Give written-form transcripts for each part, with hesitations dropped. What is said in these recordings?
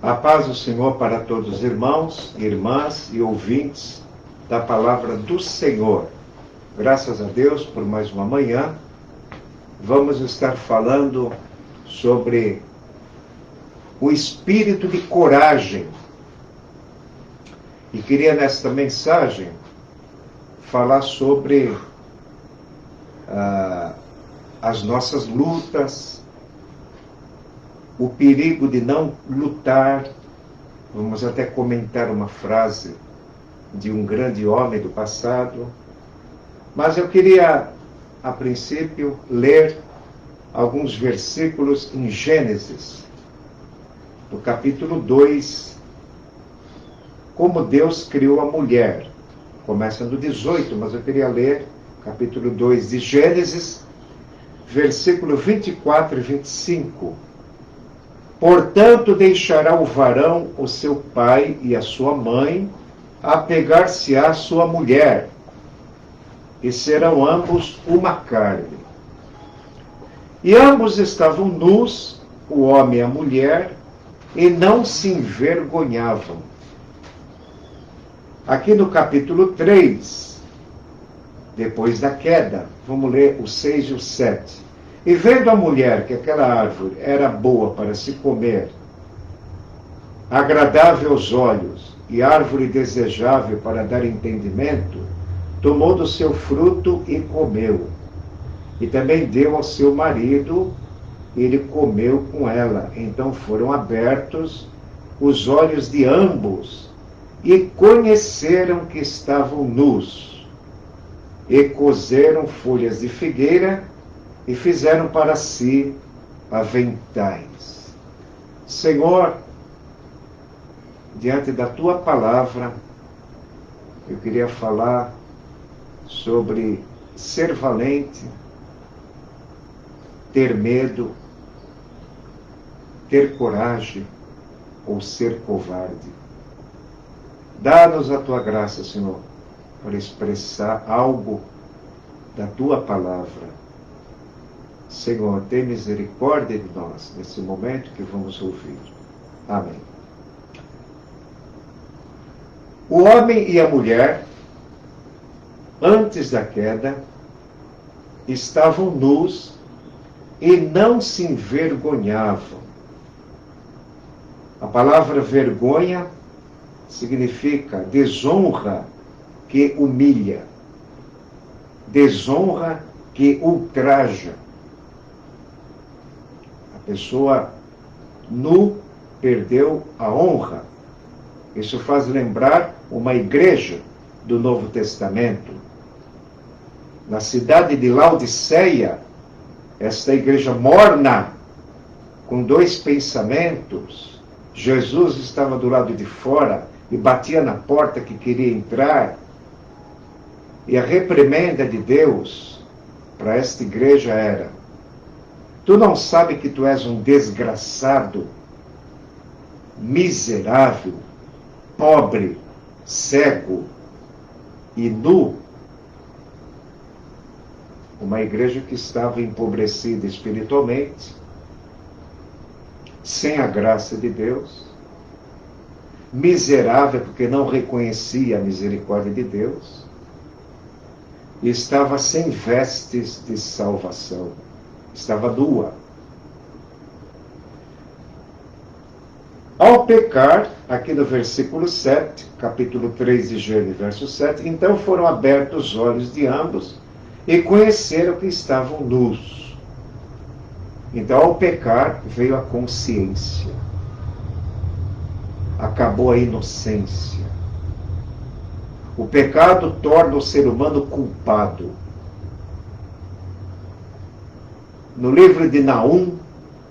A paz do Senhor para todos os irmãos, irmãs e ouvintes da palavra do Senhor. Graças a Deus por mais uma manhã. Vamos estar falando sobre o espírito de coragem. E queria nesta mensagem falar sobre as nossas lutas, o perigo de não lutar. Vamos até comentar uma frase de um grande homem do passado. Mas eu queria, a princípio, ler alguns versículos em Gênesis, no capítulo 2, como Deus criou a mulher. Começa no 18, mas eu queria ler capítulo 2 de Gênesis, versículo 24 e 25. Portanto, deixará o varão o seu pai e a sua mãe, apegar-se-á à sua mulher, e serão ambos uma carne. E ambos estavam nus, o homem e a mulher, e não se envergonhavam. Aqui no capítulo 3, depois da queda, vamos ler o 6 e o 7. E vendo a mulher que aquela árvore era boa para se comer, agradável aos olhos, e árvore desejável para dar entendimento, tomou do seu fruto e comeu. E também deu ao seu marido, e ele comeu com ela. Então foram abertos os olhos de ambos, e conheceram que estavam nus, e coseram folhas de figueira, e fizeram para si aventais. Senhor, diante da tua palavra, eu queria falar sobre ser valente, ter medo, ter coragem ou ser covarde. Dá-nos a tua graça, Senhor, para expressar algo da tua palavra. Senhor, tem misericórdia de nós nesse momento que vamos ouvir. Amém. O homem e a mulher, antes da queda, estavam nus e não se envergonhavam. A palavra vergonha significa desonra que humilha, desonra que ultraja. A pessoa nu perdeu a honra. Isso faz lembrar uma igreja do Novo Testamento. Na cidade de Laodiceia, esta igreja morna, com dois pensamentos. Jesus estava do lado de fora e batia na porta que queria entrar. E a reprimenda de Deus para esta igreja era: tu não sabes que tu és um desgraçado, miserável, pobre, cego e nu? Uma igreja que estava empobrecida espiritualmente, sem a graça de Deus, miserável porque não reconhecia a misericórdia de Deus, e estava sem vestes de salvação, estava nua. Ao pecar, aqui no versículo 7, capítulo 3 de Gênesis, verso 7, então foram abertos os olhos de ambos e conheceram que estavam nus. Então, ao pecar, veio a consciência. Acabou a inocência. O pecado torna o ser humano culpado. No livro de Naum,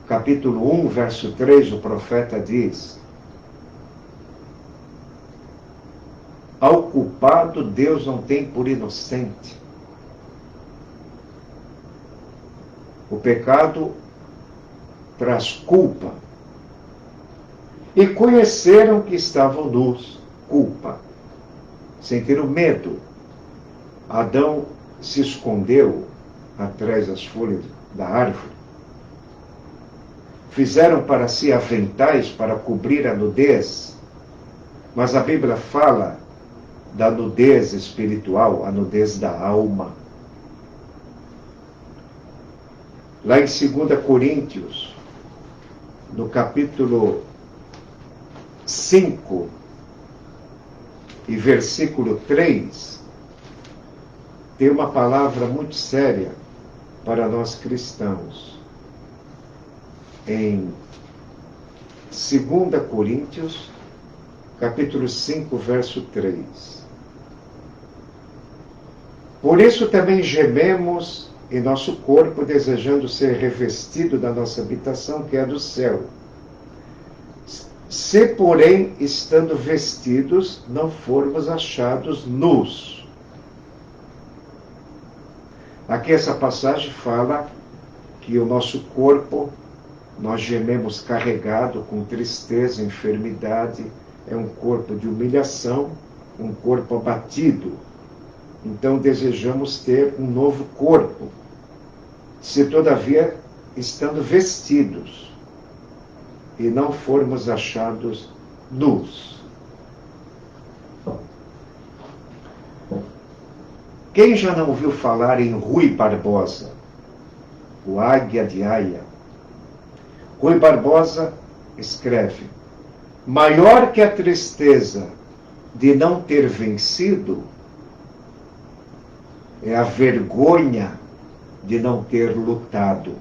capítulo 1, verso 3, o profeta diz: ao culpado Deus não tem por inocente. O pecado traz culpa. E conheceram que estavam nus. Culpa. Sentiram medo. Adão se escondeu atrás das folhas da árvore. fizeram para si aventais para cobrir a nudez, mas a Bíblia fala da nudez espiritual, a nudez da alma. Lá em 2 Coríntios, no capítulo 5 e versículo 3, tem uma palavra muito séria para nós cristãos. Em 2 Coríntios, capítulo 5, verso 3. Por isso também gememos em nosso corpo, desejando ser revestido da nossa habitação, que é do céu. Se, porém, estando vestidos, não formos achados nus. Aqui essa passagem fala que o nosso corpo, nós gememos carregado com tristeza, enfermidade, é um corpo de humilhação, um corpo abatido. Então desejamos ter um novo corpo, se todavia estando vestidos e não formos achados nus. Quem já não ouviu falar em Rui Barbosa, o Águia de Aia? Rui Barbosa escreve: maior que a tristeza de não ter vencido é a vergonha de não ter lutado.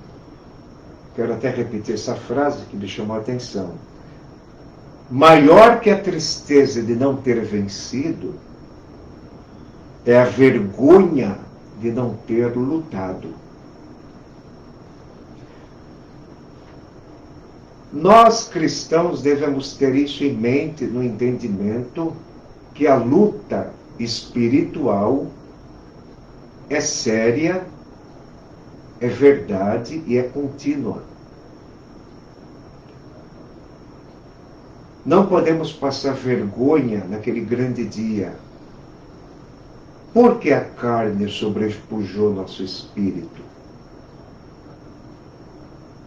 Quero até repetir essa frase que me chamou a atenção. Maior que a tristeza de não ter vencido é a vergonha de não ter lutado. Nós, cristãos, devemos ter isso em mente, no entendimento que a luta espiritual é séria, é verdade e é contínua. Não podemos passar vergonha naquele grande dia, porque a carne sobrepujou nosso espírito.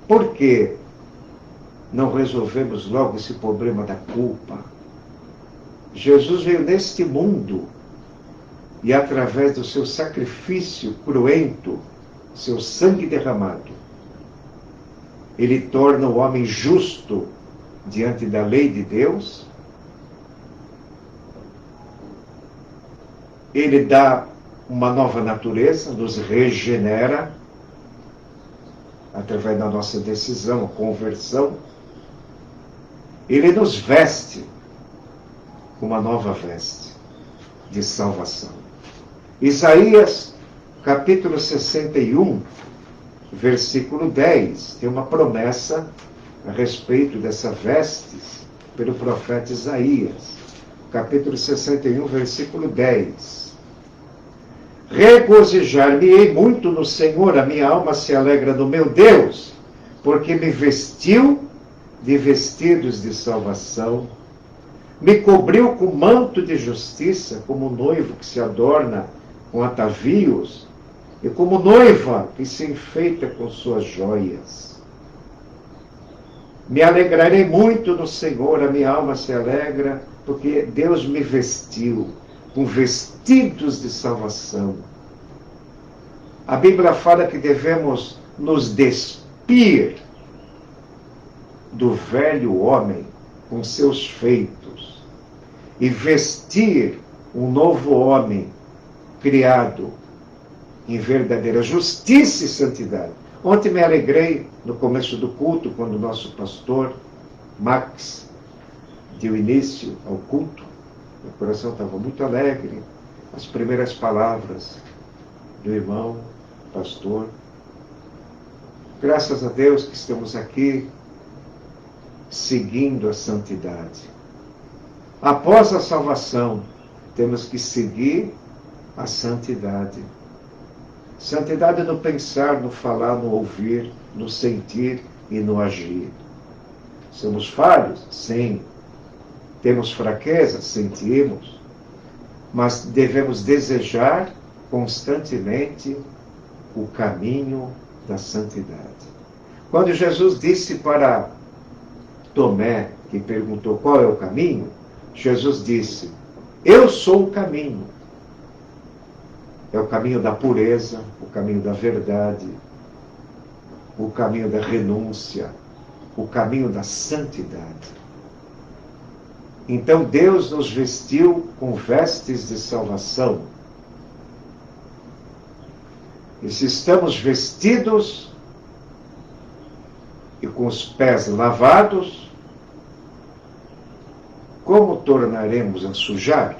Por que não resolvemos logo esse problema da culpa? Jesus veio neste mundo e, através do seu sacrifício cruento, seu sangue derramado, ele torna o homem justo diante da lei de Deus. Ele dá uma nova natureza, nos regenera, através da nossa decisão, a conversão. Ele nos veste com uma nova veste de salvação. Isaías, capítulo 61, versículo 10, tem uma promessa a respeito dessa veste pelo profeta Isaías. Capítulo 61, versículo 10. Regozijar-me-ei muito no Senhor, a minha alma se alegra no meu Deus, porque me vestiu de vestidos de salvação, me cobriu com manto de justiça, como noivo que se adorna com atavios, e como noiva que se enfeita com suas joias. Me alegrarei muito no Senhor, a minha alma se alegra, porque Deus me vestiu com vestidos de salvação. A Bíblia fala que devemos nos despir do velho homem com seus feitos e vestir um novo homem criado em verdadeira justiça e santidade. Ontem me alegrei no começo do culto, quando o nosso pastor Max deu início ao culto. Meu coração estava muito alegre. As primeiras palavras do irmão, pastor. Graças a Deus que estamos aqui seguindo a santidade. Após a salvação, temos que seguir a santidade. Santidade no pensar, no falar, no ouvir, no sentir e no agir. Somos falhos? Sim. Temos fraquezas? Sentimos. Mas devemos desejar constantemente o caminho da santidade. Quando Jesus disse para Tomé, que perguntou qual é o caminho, Jesus disse: eu sou o caminho. É o caminho da pureza, o caminho da verdade, o caminho da renúncia, o caminho da santidade. Então Deus nos vestiu com vestes de salvação. E se estamos vestidos e com os pés lavados, como tornaremos a sujar?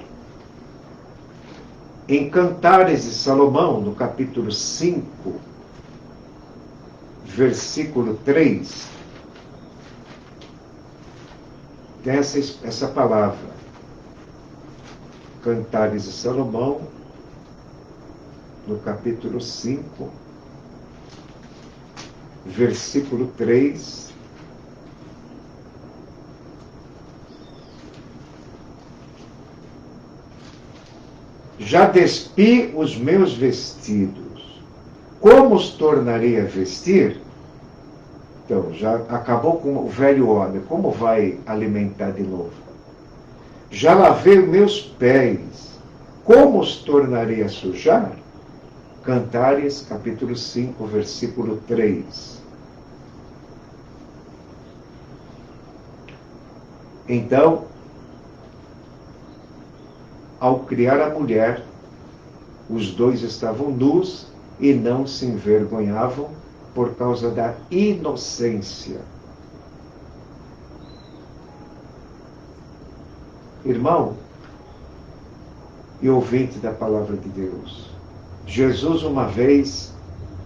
Em Cantares de Salomão, no capítulo 5, versículo 3, tem essa palavra. Cantares de Salomão, no capítulo 5, versículo 3. Já despi os meus vestidos, como os tornarei a vestir? Então, já acabou com o velho homem, como vai alimentar de novo? Já lavei os meus pés, como os tornarei a sujar? Cantares, capítulo 5, versículo 3. Então, ao criar a mulher, os dois estavam nus e não se envergonhavam por causa da inocência. Irmão e ouvinte da palavra de Deus, Jesus uma vez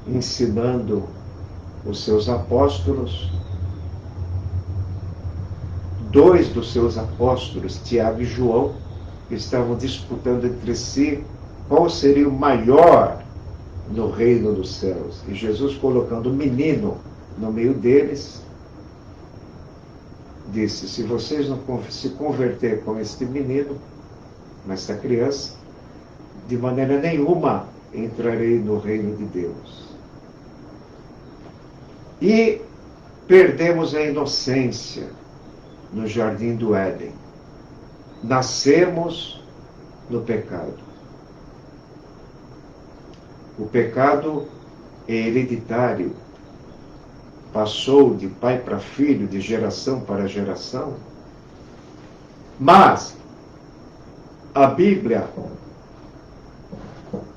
ensinando os seus apóstolos, dois dos seus apóstolos, Tiago e João, estavam disputando entre si qual seria o maior no reino dos céus. E Jesus, colocando um menino no meio deles, disse: se vocês não se converter com este menino, com esta criança, de maneira nenhuma entrarei no reino de Deus. E perdemos a inocência no jardim do Éden. Nascemos no pecado. O pecado é hereditário. Passou de pai para filho, de geração para geração. Mas a Bíblia,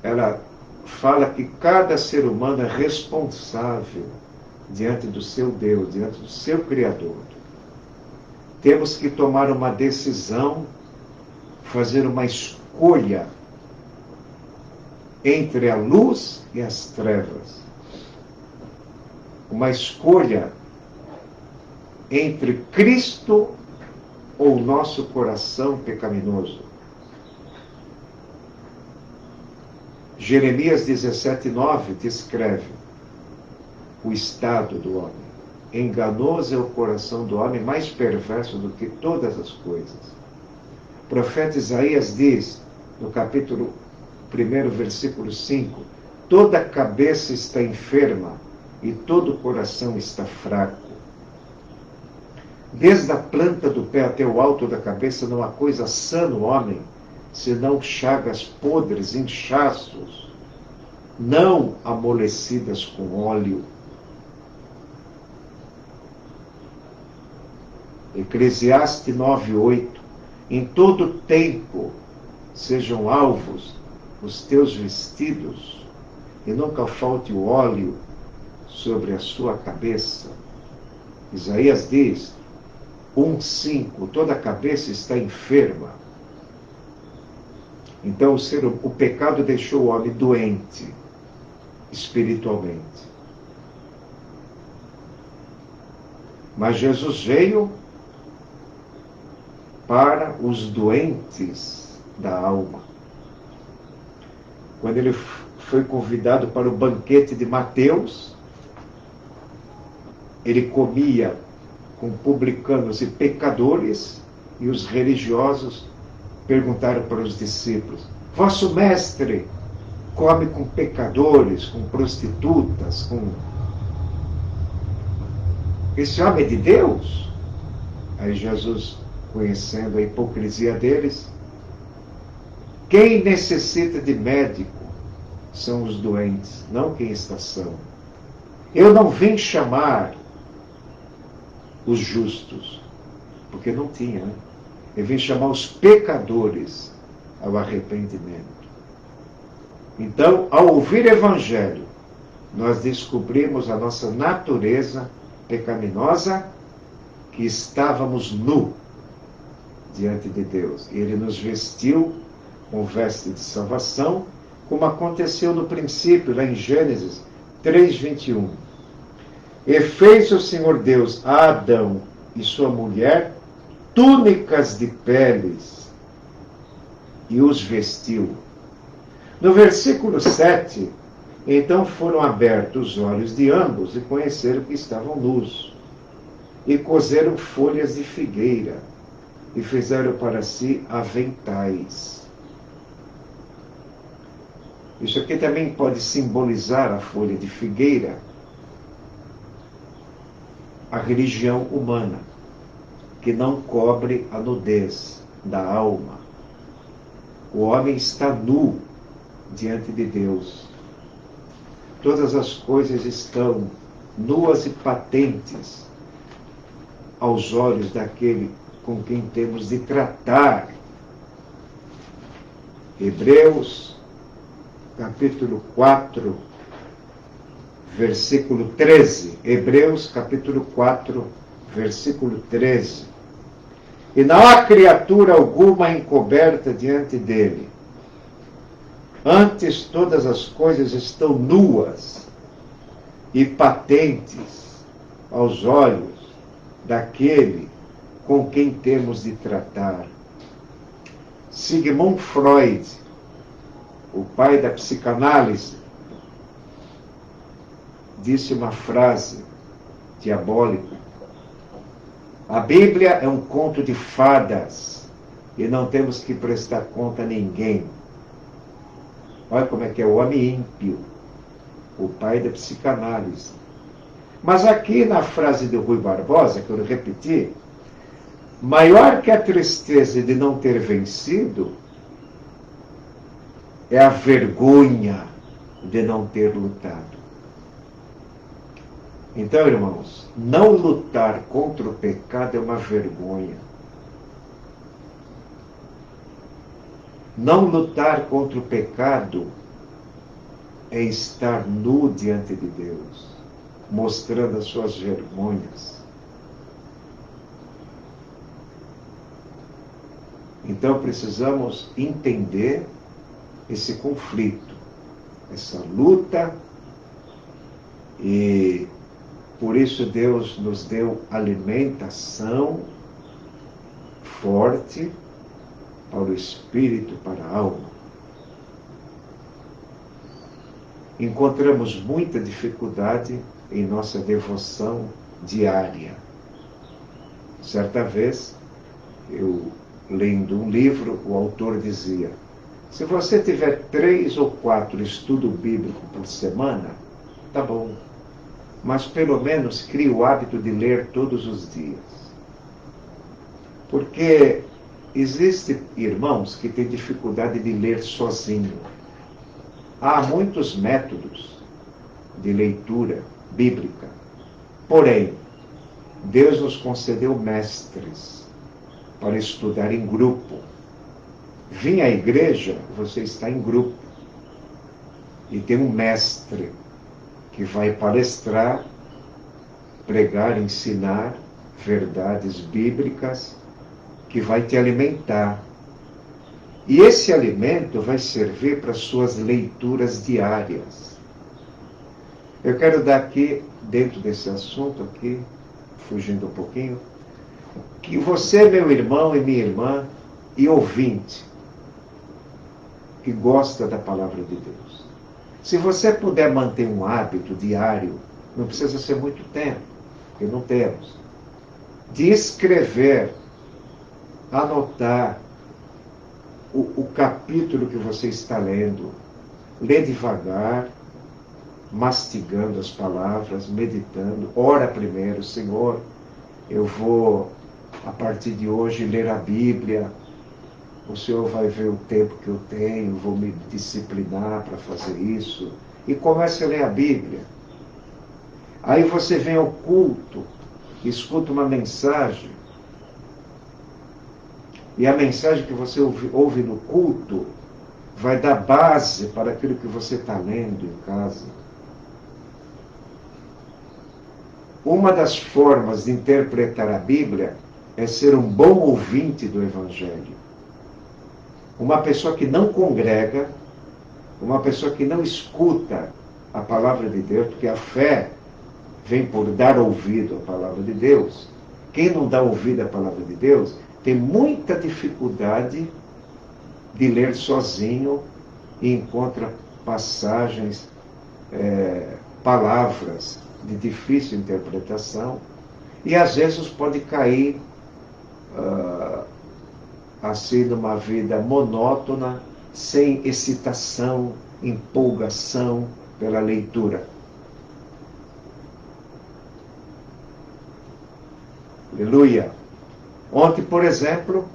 ela fala que cada ser humano é responsável diante do seu Deus, diante do seu Criador. Temos que tomar uma decisão, fazer uma escolha entre a luz e as trevas. Uma escolha entre Cristo ou o nosso coração pecaminoso. Jeremias 17:9 descreve o estado do homem. Enganoso é o coração do homem, mais perverso do que todas as coisas. O profeta Isaías diz, no capítulo 1, versículo 5, toda a cabeça está enferma e todo o coração está fraco. Desde a planta do pé até o alto da cabeça não há coisa sã no homem, senão chagas podres, inchaços, não amolecidas com óleo. Eclesiastes 9:8. Em todo tempo sejam alvos os teus vestidos, e nunca falte o óleo sobre a sua cabeça. Isaías diz, 1:5, toda a cabeça está enferma. Então o pecado deixou o homem doente espiritualmente. Mas Jesus veio para os doentes da alma. Quando ele foi convidado para o banquete de Mateus, ele comia com publicanos e pecadores, e os religiosos perguntaram para os discípulos: vosso mestre come com pecadores, com prostitutas, com esse homem é de Deus? Aí Jesus, conhecendo a hipocrisia deles, quem necessita de médico são os doentes, não quem está são. Eu não vim chamar os justos, porque não tinha, né? Eu vim chamar os pecadores ao arrependimento. Então, ao ouvir o Evangelho, nós descobrimos a nossa natureza pecaminosa, que estávamos nu diante de Deus. Ele nos vestiu com veste de salvação, como aconteceu no princípio, lá em Gênesis 3:21. E fez o Senhor Deus a Adão e sua mulher túnicas de peles e os vestiu. No versículo 7, então foram abertos os olhos de ambos e conheceram que estavam nus. E coseram folhas de figueira e fizeram para si aventais. Isso aqui também pode simbolizar a folha de figueira, a religião humana, que não cobre a nudez da alma. O homem está nu diante de Deus. Todas as coisas estão nuas e patentes aos olhos daquele com quem temos de tratar. Hebreus, capítulo 4, versículo 13. Hebreus, capítulo 4, versículo 13. E não há criatura alguma encoberta diante dele. Antes todas as coisas estão nuas e patentes aos olhos daquele com quem temos de tratar. Sigmund Freud, o pai da psicanálise, disse uma frase diabólica: a Bíblia é um conto de fadas e não temos que prestar conta a ninguém. Olha como é que é o homem ímpio, o pai da psicanálise. Mas aqui na frase de Rui Barbosa, que eu repeti, maior que a tristeza de não ter vencido é a vergonha de não ter lutado. Então, irmãos, não lutar contra o pecado é uma vergonha. Não lutar contra o pecado é estar nu diante de Deus, mostrando as suas vergonhas. Então precisamos entender esse conflito, essa luta, e por isso Deus nos deu alimentação forte para o espírito, para a alma. Encontramos muita dificuldade em nossa devoção diária. Certa vez, eu lendo um livro, o autor dizia: se você tiver 3 ou 4 estudos bíblicos por semana, tá bom. Mas pelo menos crie o hábito de ler todos os dias. Porque existem irmãos que têm dificuldade de ler sozinho. Há muitos métodos de leitura bíblica. Porém, Deus nos concedeu mestres para estudar em grupo. Vim à igreja, você está em grupo. E tem um mestre que vai palestrar, pregar, ensinar verdades bíblicas, que vai te alimentar. E esse alimento vai servir para suas leituras diárias. Eu quero dar aqui, dentro desse assunto aqui, fugindo um pouquinho, que você, meu irmão e minha irmã, e ouvinte, que gosta da palavra de Deus, se você puder manter um hábito diário, não precisa ser muito tempo, porque não temos, de escrever, anotar o capítulo que você está lendo, lê devagar, mastigando as palavras, meditando. Ora primeiro, Senhor, eu vou, a partir de hoje, ler a Bíblia. O Senhor vai ver o tempo que eu tenho, vou me disciplinar para fazer isso. E comece a ler a Bíblia. Aí você vem ao culto, escuta uma mensagem, e a mensagem que você ouve no culto vai dar base para aquilo que você está lendo em casa. Uma das formas de interpretar a Bíblia é ser um bom ouvinte do Evangelho. Uma pessoa que não congrega, uma pessoa que não escuta a palavra de Deus, porque a fé vem por dar ouvido à palavra de Deus. Quem não dá ouvido à palavra de Deus tem muita dificuldade de ler sozinho e encontra passagens, palavras de difícil interpretação, e às vezes pode cair assim numa vida monótona, sem excitação, empolgação pela leitura. Aleluia! Ontem, por exemplo,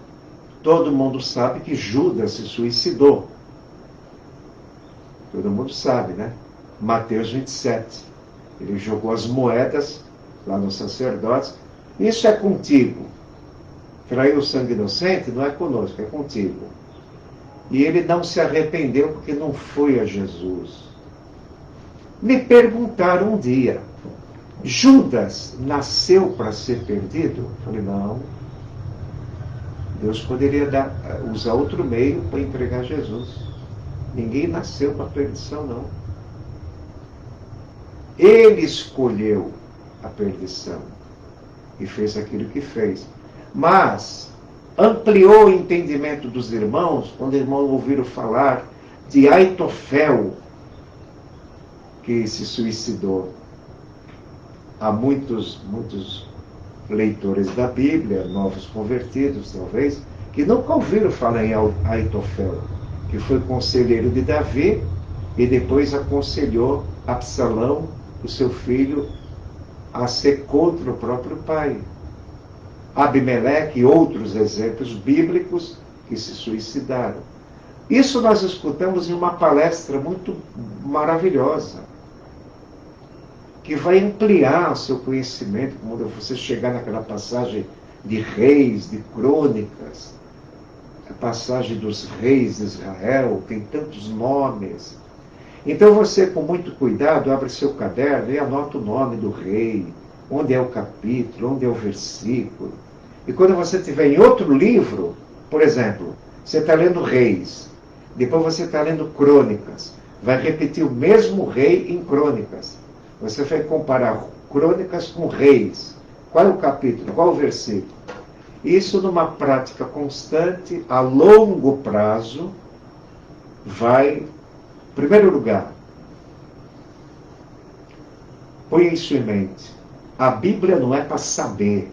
todo mundo sabe que Judas se suicidou. Todo mundo sabe, né? Mateus 27. Ele jogou as moedas lá nos sacerdotes. Isso é contigo. Trair o sangue inocente não é conosco, é contigo. E ele não se arrependeu porque não foi a Jesus. Me perguntaram um dia, Judas nasceu para ser perdido? Eu falei, não. Deus poderia usar outro meio para entregar Jesus. Ninguém nasceu para perdição, não. Ele escolheu a perdição e fez aquilo que fez. Mas ampliou o entendimento dos irmãos quando os irmãos ouviram falar de Aitofel, que se suicidou. Há muitos leitores da Bíblia, novos convertidos talvez, que nunca ouviram falar em Aitofel, que foi conselheiro de Davi e depois aconselhou Absalão, o seu filho, a ser contra o próprio pai. Abimeleque e outros exemplos bíblicos que se suicidaram. Isso nós escutamos em uma palestra muito maravilhosa, que vai ampliar o seu conhecimento, quando você chegar naquela passagem de reis, de crônicas, a passagem dos reis de Israel, tem tantos nomes. Então você, com muito cuidado, abre seu caderno e anota o nome do rei, onde é o capítulo, onde é o versículo. E quando você estiver em outro livro, por exemplo, você está lendo Reis, depois você está lendo Crônicas, vai repetir o mesmo rei em Crônicas. Você vai comparar Crônicas com Reis. Qual é o capítulo? Qual é o versículo? Isso, numa prática constante, a longo prazo, vai, em primeiro lugar, põe isso em mente. A Bíblia não é para saber.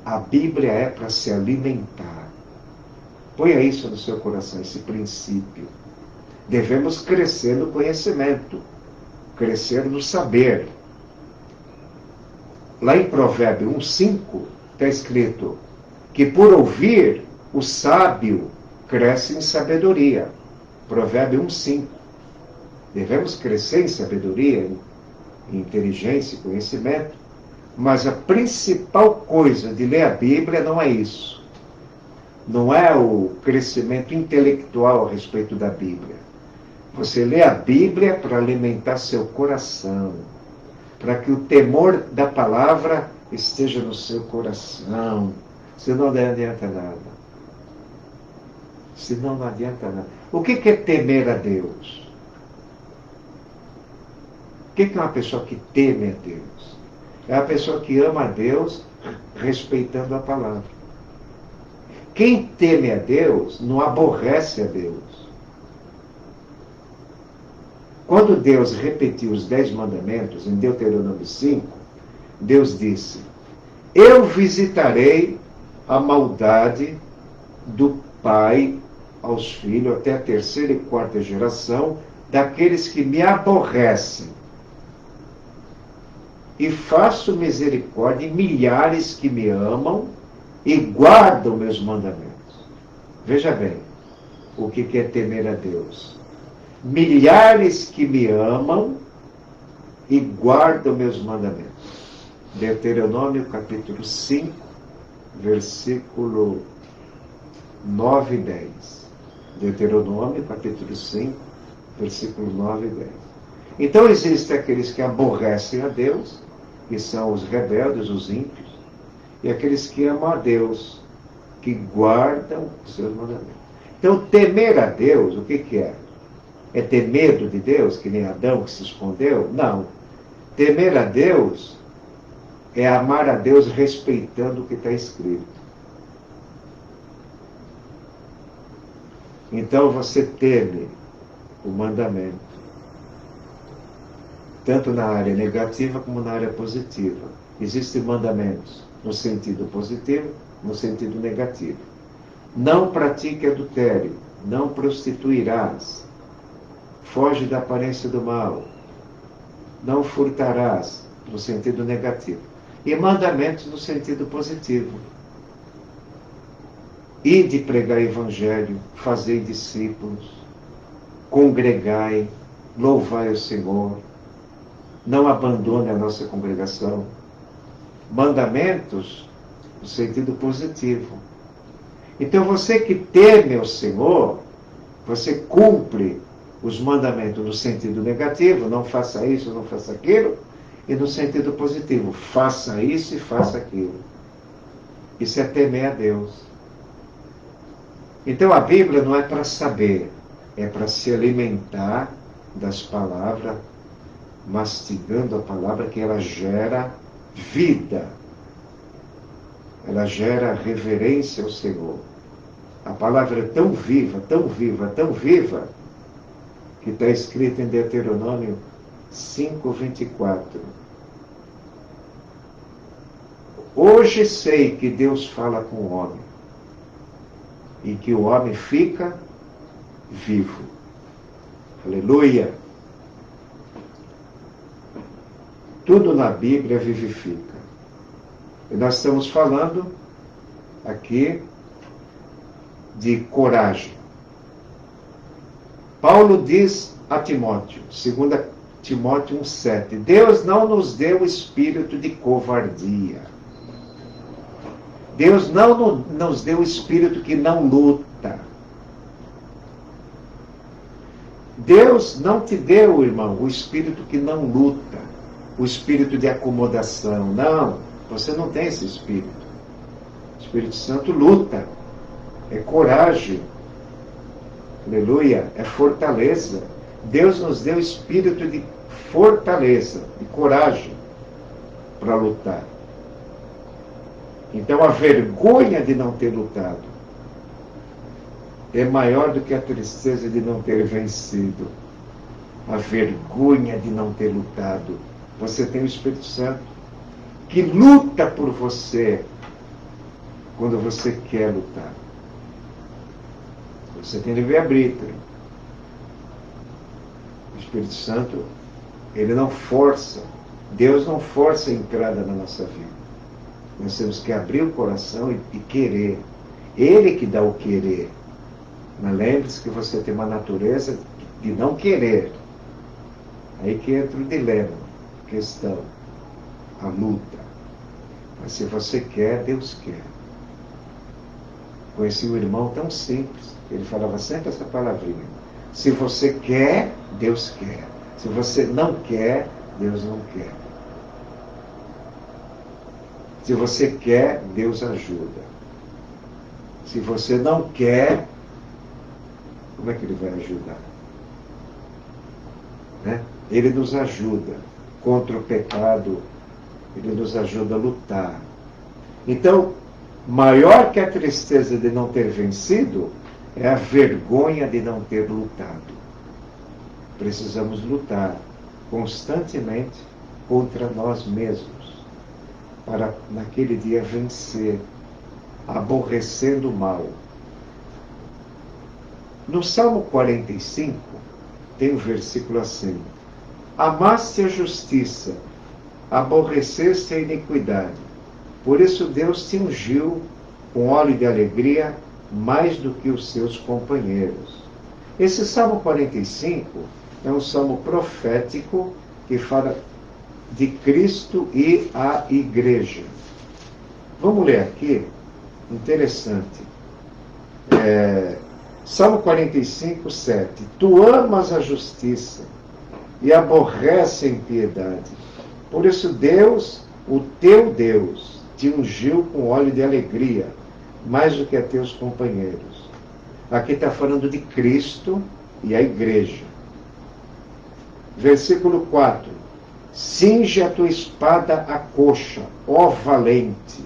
A Bíblia é para se alimentar. Ponha isso no seu coração, esse princípio. Devemos crescer no conhecimento, crescer no saber. Lá em Provérbio 1,5 está escrito que por ouvir o sábio cresce em sabedoria. Provérbio 1,5. Devemos crescer em sabedoria, em inteligência e conhecimento. Mas a principal coisa de ler a Bíblia não é isso. Não é o crescimento intelectual a respeito da Bíblia. Você lê a Bíblia para alimentar seu coração, para que o temor da palavra esteja no seu coração. Senão não adianta nada. Senão não adianta nada. O que é temer a Deus? O que é uma pessoa que teme a Deus? É a pessoa que ama a Deus respeitando a palavra. Quem teme a Deus não aborrece a Deus. Quando Deus repetiu os 10 mandamentos em Deuteronômio 5, Deus disse: eu visitarei a maldade do pai aos filhos até a terceira e quarta geração daqueles que me aborrecem, e faço misericórdia em milhares que me amam e guardam meus mandamentos. Veja bem, o que é temer a Deus? Milhares que me amam e guardam meus mandamentos. Deuteronômio capítulo 5, versículo 9 e 10. Deuteronômio capítulo 5, versículo 9 e 10. Então existem aqueles que aborrecem a Deus, que são os rebeldes, os ímpios, e aqueles que amam a Deus, que guardam os seus mandamentos. Então, temer a Deus, o que é? É ter medo de Deus, que nem Adão que se escondeu? Não. Temer a Deus é amar a Deus respeitando o que está escrito. Então você teme o mandamento, tanto na área negativa como na área positiva. Existem mandamentos no sentido positivo, no sentido negativo. Não pratique adultério, não prostituirás, foge da aparência do mal, não furtarás, no sentido negativo. E mandamentos no sentido positivo. Ide pregar evangelho, fazei discípulos, congregai, louvai o Senhor, não abandone a nossa congregação. Mandamentos no sentido positivo. Então você que teme ao Senhor, você cumpre os mandamentos no sentido negativo, não faça isso, não faça aquilo, e no sentido positivo, faça isso e faça aquilo. Isso é temer a Deus. Então a Bíblia não é para saber, é para se alimentar das palavras, mastigando a palavra, que ela gera vida. Ela gera reverência ao Senhor. A palavra é tão viva, tão viva, tão viva, que está escrito em Deuteronômio 5:24. Hoje sei que Deus fala com o homem, e que o homem fica vivo. Aleluia! Tudo na Bíblia vivifica. E nós estamos falando aqui de coragem. Paulo diz a Timóteo, 2 Timóteo 1,7, Deus não nos deu espírito de covardia. Deus não nos deu espírito que não luta. Deus não te deu, irmão, o espírito que não luta, o espírito de acomodação. Não, você não tem esse espírito. O Espírito Santo luta, é coragem, aleluia, é fortaleza. Deus nos deu espírito de fortaleza, de coragem para lutar. Então a vergonha de não ter lutado é maior do que a tristeza de não ter vencido. A vergonha de não ter lutado. Você tem o Espírito Santo que luta por você quando você quer lutar. Você tem livre-arbítrio. O Espírito Santo, ele não força. Deus não força a entrada na nossa vida. Nós temos que abrir o coração e querer. Ele que dá o querer. Mas lembre-se que você tem uma natureza de não querer. Aí que entra o dilema, a questão, a luta. Mas se você quer, Deus quer. Conheci um irmão tão simples, ele falava sempre essa palavrinha. Se você quer, Deus quer. Se você não quer, Deus não quer. Se você quer, Deus ajuda. Se você não quer, como é que ele vai ajudar? Né? Ele nos ajuda contra o pecado, ele nos ajuda a lutar. Então, maior que a tristeza de não ter vencido, é a vergonha de não ter lutado. Precisamos lutar constantemente contra nós mesmos, para naquele dia vencer, aborrecendo o mal. No Salmo 45, tem um versículo assim: amaste a justiça, aborreceste a iniquidade. Por isso Deus te ungiu com óleo de alegria mais do que os seus companheiros. Esse Salmo 45 é um salmo profético que fala de Cristo e a igreja. Vamos ler aqui, interessante. Salmo 45, 7. Tu amas a justiça e aborrece a impiedade. Por isso Deus, o teu Deus, te ungiu com óleo de alegria, mais do que a teus companheiros. Aqui está falando de Cristo e a igreja. Versículo 4. Cinge a tua espada à coxa, ó valente,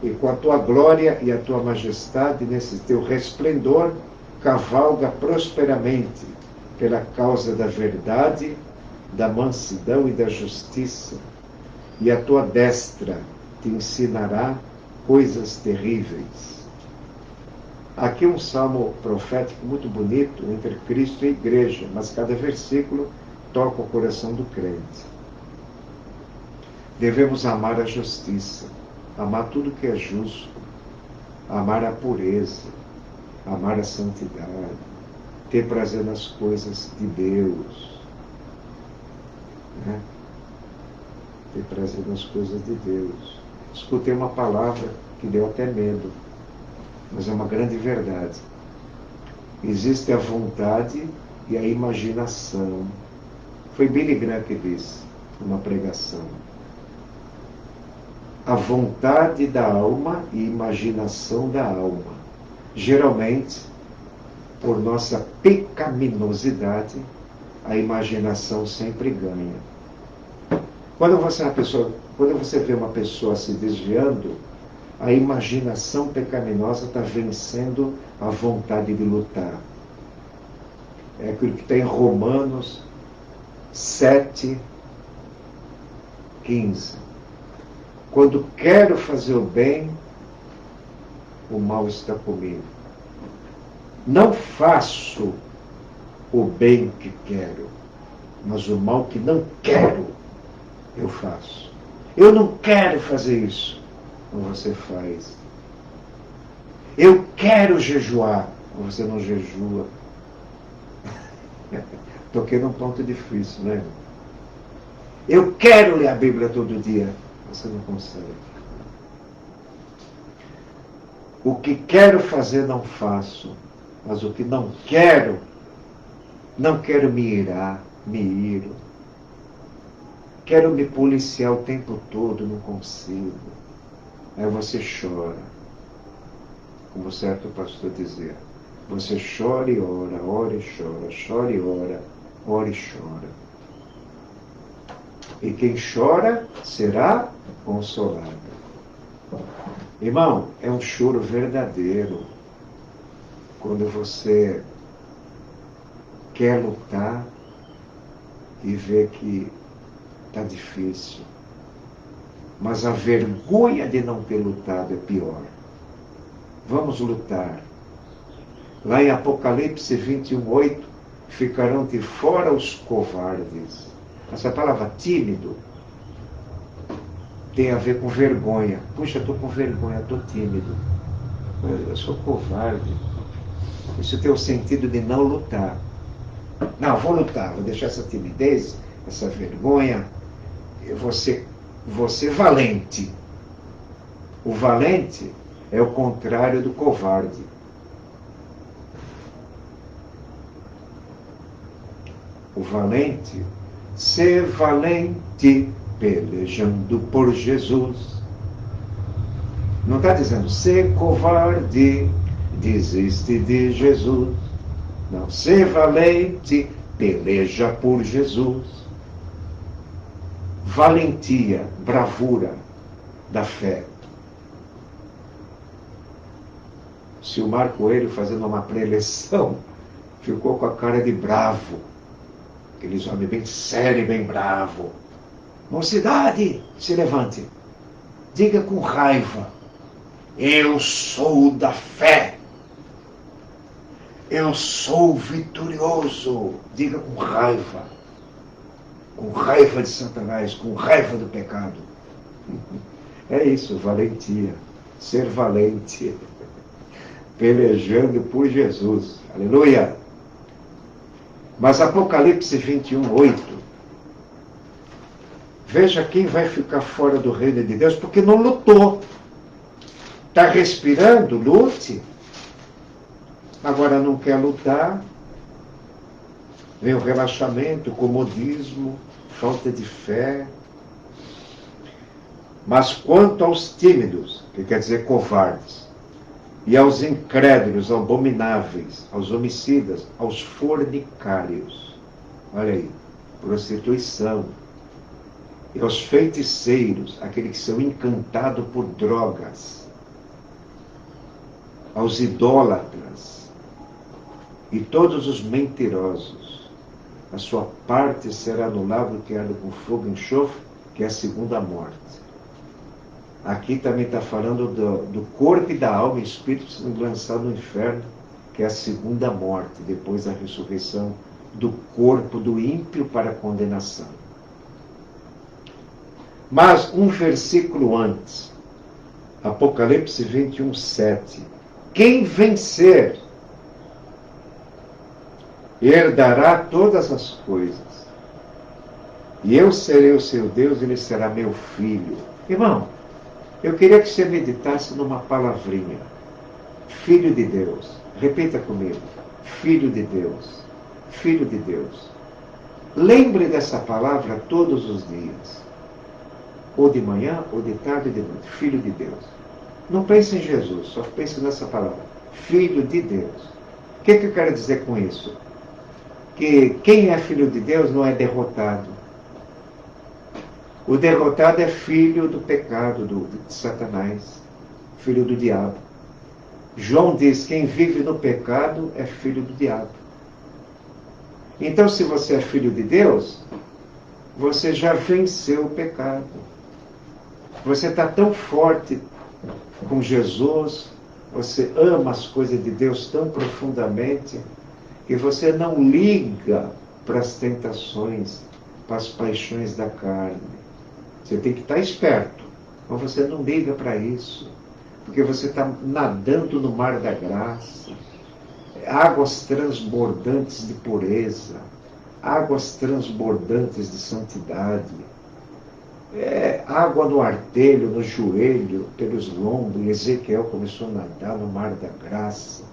e com a tua glória e a tua majestade, nesse teu resplendor, cavalga prosperamente, pela causa da verdade, da mansidão e da justiça, e a tua destra te ensinará coisas terríveis. Aqui um salmo profético muito bonito entre Cristo e a igreja, mas cada versículo toca o coração do crente. Devemos amar a justiça, amar tudo que é justo, amar a pureza, amar a santidade, ter prazer nas coisas de Deus, né? Ter prazer nas coisas de Deus. Escutei uma palavra que deu até medo, mas é uma grande verdade. Existe a vontade e a imaginação. Foi Billy Graham que disse, numa pregação. A vontade da alma e imaginação da alma. Geralmente, por nossa pecaminosidade, a imaginação sempre ganha. Quando você vê uma pessoa se desviando, a imaginação pecaminosa está vencendo a vontade de lutar. É aquilo que está em Romanos 7, 15. Quando quero fazer o bem, o mal está comigo. Não faço o bem que quero, mas o mal que não quero, eu faço. Eu não quero fazer isso, mas você faz. Eu quero jejuar, mas você não jejua. Toquei num ponto difícil, né? Eu quero ler a Bíblia todo dia, você não consegue. O que quero fazer não faço, mas o que não quero me iro. Quero me policiar o tempo todo, não consigo. Aí você chora, como certo pastor dizia. Você chora e ora e chora e ora e chora. E quem chora será consolado. Irmão, é um choro verdadeiro quando você quer lutar e vê que está difícil. Mas a vergonha de não ter lutado é pior. Vamos lutar. Lá em Apocalipse 21:8, ficarão de fora os covardes. Essa palavra tímido tem a ver com vergonha. Puxa, estou com vergonha, estou tímido. Eu sou covarde. Isso tem o sentido de não lutar. Não, vou lutar, vou deixar essa timidez, essa vergonha. Eu vou ser valente. O valente é o contrário do covarde. O valente, ser valente, pelejando por Jesus. Não está dizendo ser covarde, desiste de Jesus. Não, ser valente, peleja por Jesus. Valentia, bravura da fé. Se o Marco Coelho, fazendo uma preleção, ficou com a cara de bravo. Aqueles homens bem sérios, bem bravo. Mocidade, se levante. Diga com raiva: eu sou da fé. eu sou vitorioso. Diga com raiva de Satanás, com raiva do pecado. É isso, valentia, ser valente, pelejando por Jesus. Aleluia! Mas Apocalipse 21:8, veja quem vai ficar fora do reino de Deus, porque não lutou. Está respirando? Lute. Agora não quer lutar. Vem o relaxamento, o comodismo, falta de fé. Mas quanto aos tímidos, que quer dizer covardes, e aos incrédulos, abomináveis, aos homicidas, aos fornicários, olha aí, prostituição, e aos feiticeiros, aqueles que são encantados por drogas, aos idólatras, e todos os mentirosos, a sua parte será no lago que arde com fogo e enxofre, que é a segunda morte. Aqui também está falando do corpo e da alma e espírito sendo lançado no inferno, que é a segunda morte, depois da ressurreição do corpo do ímpio para a condenação. Mas um versículo antes, Apocalipse 21:7, quem vencer herdará todas as coisas, e eu serei o seu Deus, e ele será meu filho. Irmão, eu queria que você meditasse numa palavrinha. Filho de Deus. Repita comigo. Filho de Deus. Filho de Deus. Lembre dessa palavra todos os dias. Ou de manhã, ou de tarde, ou de noite. Filho de Deus. Não pense em Jesus, só pense nessa palavra. Filho de Deus. O que eu quero dizer com isso? Que quem é filho de Deus não é derrotado. O derrotado é filho do pecado, de Satanás, filho do diabo. João diz, quem vive no pecado é filho do diabo. Então, se você é filho de Deus, você já venceu o pecado. Você está tão forte com Jesus, você ama as coisas de Deus tão profundamente, que você não liga para as tentações, para as paixões da carne. Você tem que estar esperto, mas você não liga para isso, porque você está nadando no mar da graça, águas transbordantes de pureza, águas transbordantes de santidade, água no artelho, no joelho, pelos lombos. E Ezequiel começou a nadar no mar da graça.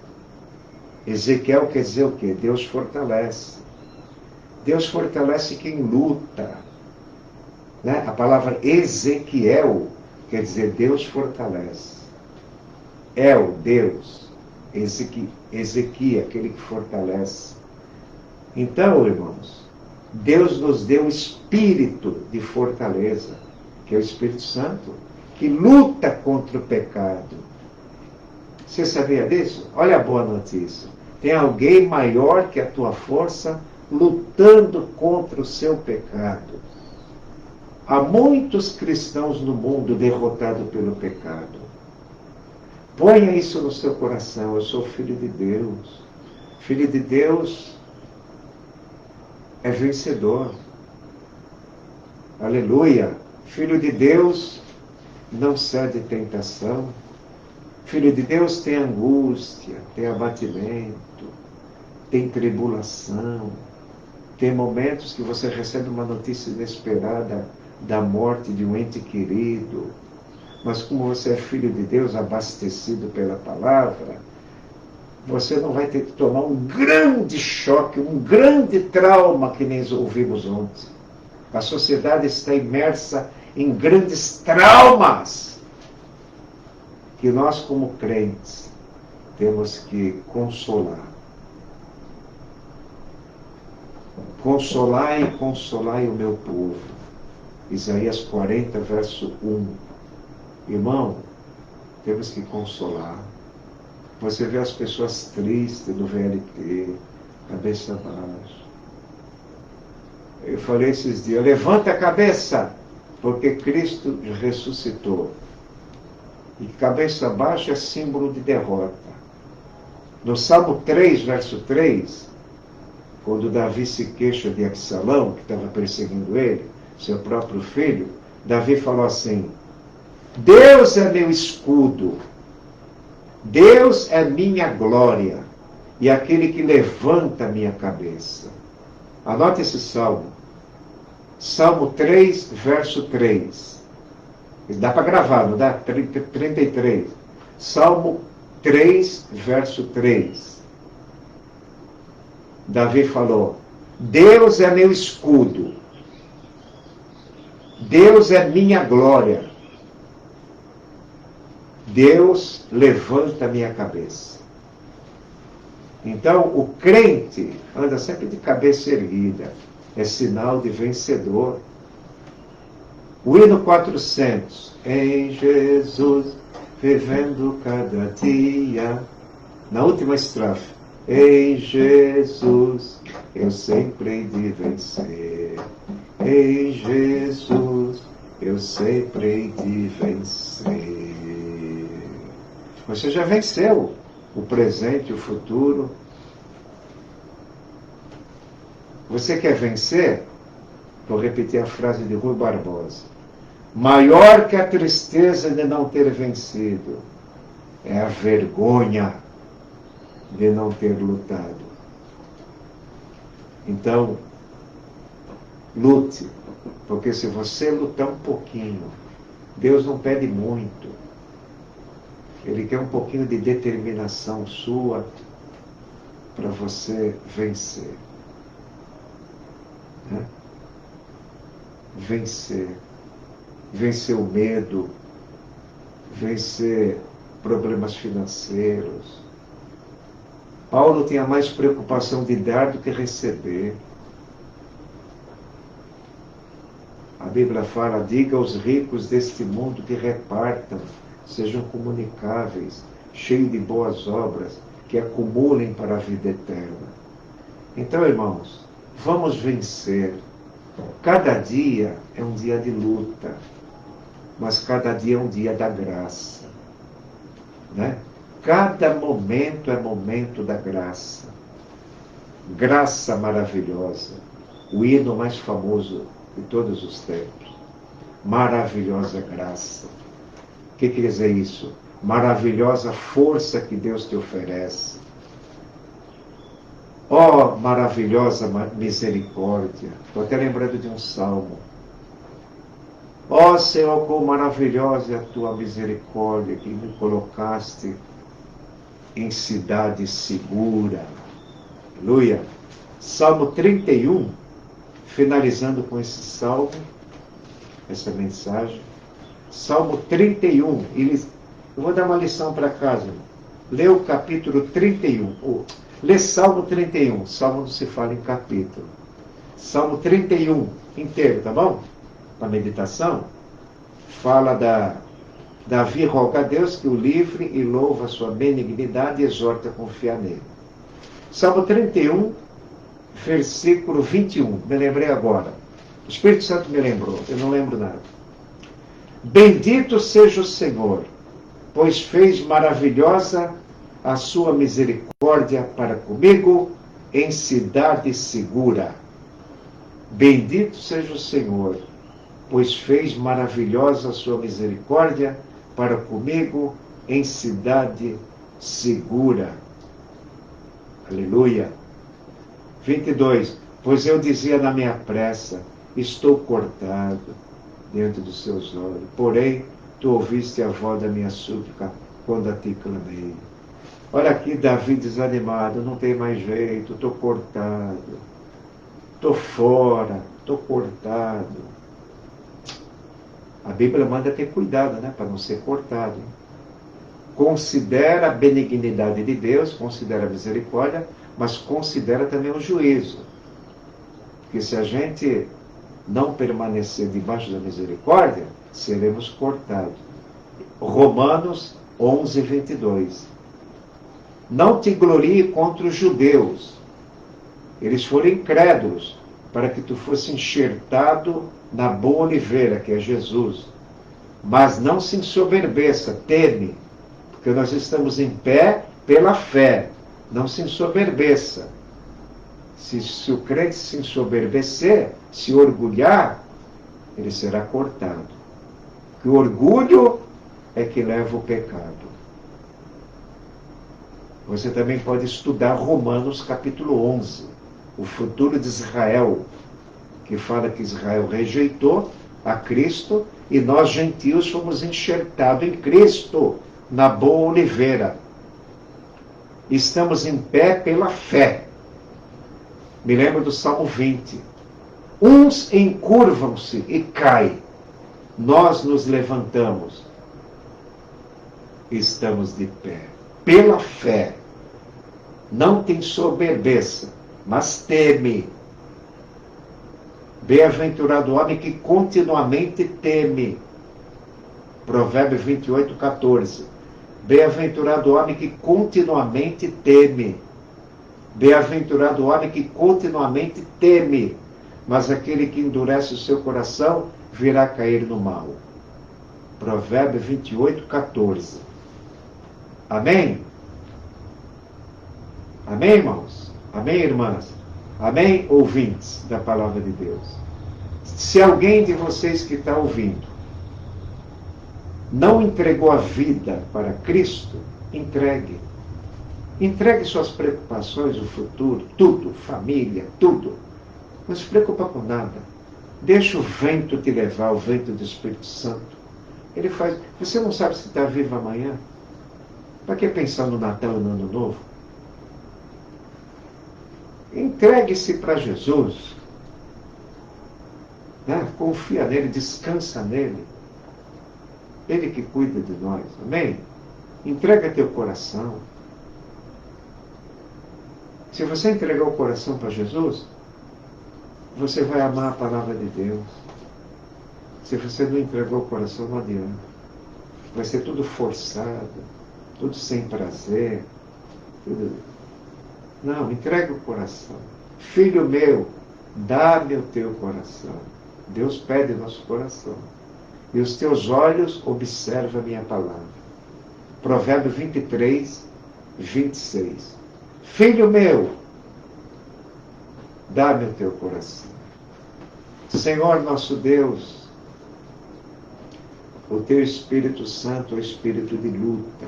Ezequiel quer dizer o quê? Deus fortalece. Deus fortalece quem luta. Né? A palavra Ezequiel quer dizer Deus fortalece. Deus. Ezequiel, aquele que fortalece. Então, irmãos, Deus nos deu o espírito de fortaleza, que é o Espírito Santo, que luta contra o pecado. Você sabia disso? Olha a boa notícia. Tem alguém maior que a tua força lutando contra o seu pecado. Há muitos cristãos no mundo derrotados pelo pecado. Ponha isso no seu coração. Eu sou filho de Deus. Filho de Deus é vencedor. Aleluia. Filho de Deus não cede tentação. Filho de Deus tem angústia, tem abatimento, tem tribulação, tem momentos que você recebe uma notícia inesperada da morte de um ente querido, mas como você é filho de Deus, abastecido pela palavra, você não vai ter que tomar um grande choque, um grande trauma que nem ouvimos ontem. A sociedade está imersa em grandes traumas que nós, como crentes, temos que consolar. Consolai e consolai o meu povo. Isaías 40, verso 1. Irmão, temos que consolar. Você vê as pessoas tristes no VLT, cabeça baixa. Eu falei esses dias, levanta a cabeça, porque Cristo ressuscitou. E cabeça baixa é símbolo de derrota. No Salmo 3, verso 3, quando Davi se queixa de Absalão, que estava perseguindo ele, seu próprio filho, Davi falou assim: Deus é meu escudo, Deus é minha glória, e aquele que levanta a minha cabeça. Anote esse salmo. Salmo 3, verso 3. Dá para gravar, não dá? 33. Salmo 3, verso 3. Davi falou: Deus é meu escudo, Deus é minha glória, Deus levanta a minha cabeça. Então, o crente anda sempre de cabeça erguida. É sinal de vencedor. O hino 400. Em Jesus, vivendo cada dia. Na última estrofe. Em Jesus, eu sempre hei de vencer. Em Jesus, eu sempre hei de vencer. Você já venceu o presente e o futuro. Você quer vencer? Vou repetir a frase de Rui Barbosa. Maior que a tristeza de não ter vencido é a vergonha de não ter lutado. Então, lute, porque se você lutar um pouquinho, Deus não pede muito. Ele quer um pouquinho de determinação sua para você vencer. Né? Vencer. Vencer o medo. Vencer problemas financeiros. Paulo tinha mais preocupação de dar do que receber. A Bíblia fala: diga aos ricos deste mundo que repartam, sejam comunicáveis, cheios de boas obras, que acumulem para a vida eterna. Então, irmãos, vamos vencer. Cada dia é um dia de luta, mas cada dia é um dia da graça. Né? Cada momento é momento da graça. Graça maravilhosa. O hino mais famoso de todos os tempos. Maravilhosa graça. O que quer dizer isso? Maravilhosa força que Deus te oferece. Ó, maravilhosa misericórdia. Estou até lembrando de um salmo. Ó Senhor, quão maravilhosa é a tua misericórdia, que me colocaste em cidade segura. Aleluia. Salmo 31, finalizando com esse salmo, essa mensagem. Salmo 31. Eu vou dar uma lição para casa. Lê o capítulo 31. Lê Salmo 31. Salmo não se fala em capítulo. Salmo 31 inteiro, tá bom? Para meditação. Fala Davi roga a Deus que o livre e louva a sua benignidade e exorta a confiar nele. Salmo 31, versículo 21. Me lembrei agora. O Espírito Santo me lembrou. Eu não lembro nada. Bendito seja o Senhor, pois fez maravilhosa a sua misericórdia para comigo em cidade segura. Bendito seja o Senhor, pois fez maravilhosa a sua misericórdia para comigo em cidade segura. Aleluia. 22. Pois eu dizia na minha pressa: estou cortado diante dos seus olhos. Porém, tu ouviste a voz da minha súplica quando a ti clamei. Olha aqui Davi desanimado: não tem mais jeito, estou cortado. Estou fora, estou cortado. A Bíblia manda ter cuidado, né, para não ser cortado. Considera a benignidade de Deus, considera a misericórdia, mas considera também o juízo. Porque se a gente não permanecer debaixo da misericórdia, seremos cortados. Romanos 11, 22. Não te glorie contra os judeus. Eles foram incrédulos, para que tu fosse enxertado na boa oliveira, que é Jesus. Mas não se ensoberbeça, teme, porque nós estamos em pé pela fé, Não se ensoberbeça. Se o crente se ensoberbecer, se orgulhar, ele será cortado. Que o orgulho é que leva o pecado. Você também pode estudar Romanos capítulo 11, o futuro de Israel, que fala que Israel rejeitou a Cristo e nós gentios fomos enxertados em Cristo, na boa oliveira. Estamos em pé pela fé. Me lembro do Salmo 20. Uns encurvam-se e caem. Nós nos levantamos. Estamos de pé. Pela fé. Não tem soberbeça, mas teme. Bem-aventurado o homem que continuamente teme. Provérbio 28, 14. Bem-aventurado o homem que continuamente teme. Bem-aventurado o homem que continuamente teme, mas aquele que endurece o seu coração virá cair no mal. Provérbio 28, 14. Amém? Amém, irmãos? Amém, irmãs? Amém, ouvintes da palavra de Deus? Se alguém de vocês que está ouvindo não entregou a vida para Cristo, entregue. Entregue suas preocupações, o futuro, tudo, família, tudo. Não se preocupa com nada. Deixa o vento te levar, o vento do Espírito Santo. Ele faz. Você não sabe se está vivo amanhã? Para que pensar no Natal e no Ano Novo? Entregue-se para Jesus. Né? Confia nele, descansa nele. Ele que cuida de nós. Amém? Entrega teu coração. Se você entregar o coração para Jesus, você vai amar a palavra de Deus. Se você não entregou o coração, não adianta. Vai ser tudo forçado, tudo sem prazer. Tudo... Não, entrega o coração. Filho meu, dá-me o teu coração. Deus pede nosso coração. E os teus olhos observam a minha palavra. Provérbio 23, 26. Filho meu, dá-me o teu coração. Senhor nosso Deus, o teu Espírito Santo é o Espírito de luta.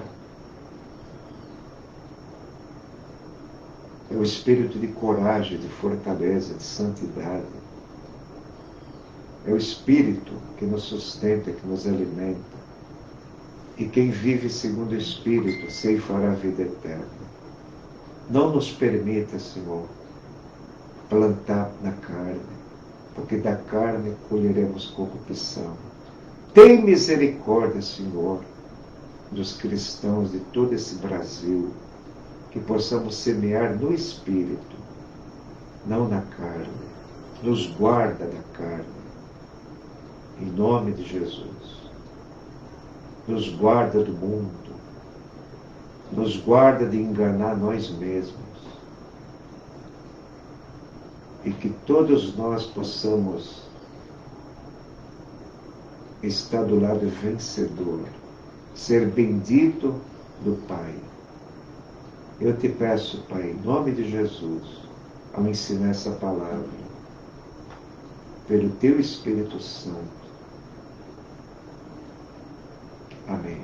É o Espírito de coragem, de fortaleza, de santidade. É o Espírito que nos sustenta, que nos alimenta. E quem vive segundo o Espírito, ceifará a vida eterna. Não nos permita, Senhor, plantar na carne, porque da carne colheremos corrupção. Tem misericórdia, Senhor, dos cristãos de todo esse Brasil, que possamos semear no Espírito, não na carne. Nos guarda da carne, em nome de Jesus. Nos guarda do mundo. Nos guarda de enganar nós mesmos. E que todos nós possamos estar do lado vencedor, ser bendito do Pai. Eu te peço, Pai, em nome de Jesus, ao ensinar essa palavra, pelo teu Espírito Santo. Amém.